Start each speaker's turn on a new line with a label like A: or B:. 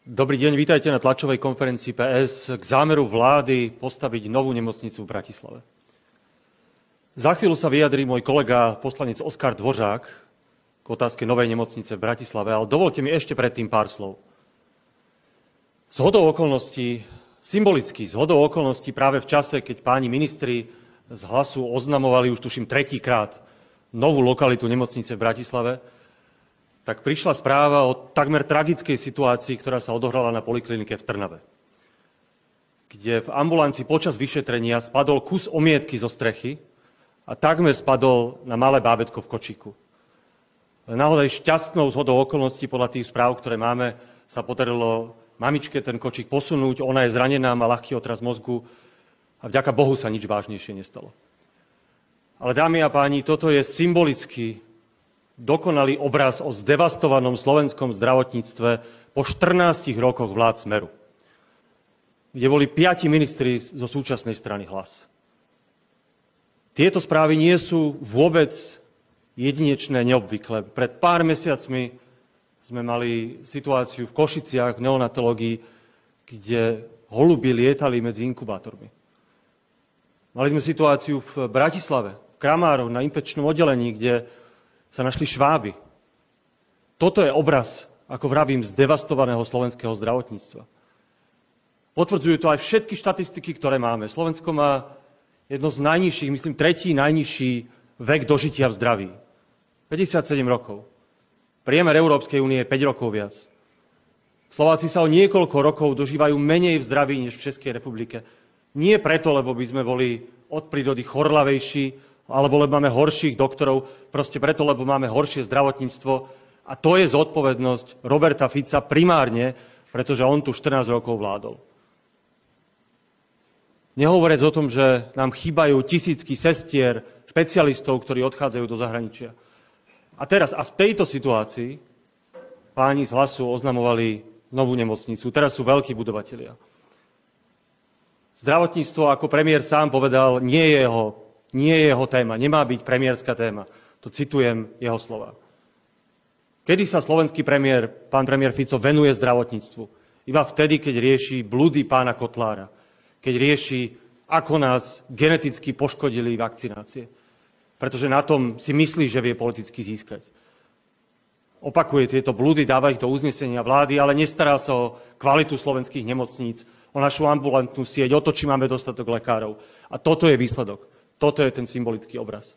A: Dobrý deň, vítajte na tlačovej konferencii PS k zámeru vlády postaviť novú nemocnicu v Bratislave. Za chvíľu sa vyjadrí môj kolega poslanec Oskar Dvořák k otázke novej nemocnice v Bratislave, ale dovolte mi ešte predtým pár slov. Zhodou okolností, symbolicky zhodou okolností práve v čase, keď páni ministri z Hlasu oznamovali už tuším tretíkrát novú lokalitu nemocnice v Bratislave, tak prišla správa o takmer tragickej situácii, ktorá sa odohrala na poliklinike v Trnave, kde v ambulancii počas vyšetrenia spadol kus omietky zo strechy a takmer spadol na malé bábätko v kočíku. Naozaj šťastnou zhodou okolností podľa tých správ, ktoré máme, sa podarilo mamičke ten kočík posunúť, ona je zranená, má ľahký otras mozgu a vďaka Bohu sa nič vážnejšie nestalo. Ale dámy a páni, toto je symbolicky dokonalý obraz o zdevastovanom slovenskom zdravotníctve po 14 rokoch vlád Smeru, kde boli 5 ministri zo súčasnej strany Hlas. Tieto správy nie sú vôbec jedinečné, neobvyklé. Pred pár mesiacmi sme mali situáciu v Košiciach v neonatológii, kde holuby lietali medzi inkubátormi. Mali sme situáciu v Bratislave, v Kramároch, na infekčnom oddelení, kde sa našli šváby. Toto je obraz, ako vravím, zdevastovaného slovenského zdravotníctva. Potvrdzujú to aj všetky štatistiky, ktoré máme. Slovensko má jedno z najnižších, myslím, tretí najnižší vek dožitia v zdraví. 57 rokov. Priemer Európskej únie je 5 rokov viac. Slováci sa o niekoľko rokov dožívajú menej v zdraví než v Českej republike. Nie preto, lebo by sme boli od prírody chorlavejší, alebo lebo máme horších doktorov, proste preto, lebo máme horšie zdravotníctvo. A to je zodpovednosť Roberta Fica primárne, pretože on tu 14 rokov vládol. Nehovoriac o tom, že nám chýbajú tisícky sestier, špecialistov, ktorí odchádzajú do zahraničia. A teraz, a v tejto situácii páni z Hlasu oznamovali novú nemocnicu. Teraz sú veľkí budovatelia. Zdravotníctvo, ako premiér sám povedal, nie je jeho téma, nemá byť premiérska téma. To citujem jeho slova. Kedy sa slovenský premiér, pán premiér Fico, venuje zdravotníctvu? Iba vtedy, keď rieši blúdy pána Kotlára. Keď rieši, ako nás geneticky poškodili vakcinácie. Pretože na tom si myslí, že vie politicky získať. Opakuje tieto blúdy, dáva ich do uznesenia vlády, ale nestará sa o kvalitu slovenských nemocníc, o našu ambulantnú sieť, o to, či máme dostatok lekárov. A toto je výsledok. Toto je ten symbolický obraz.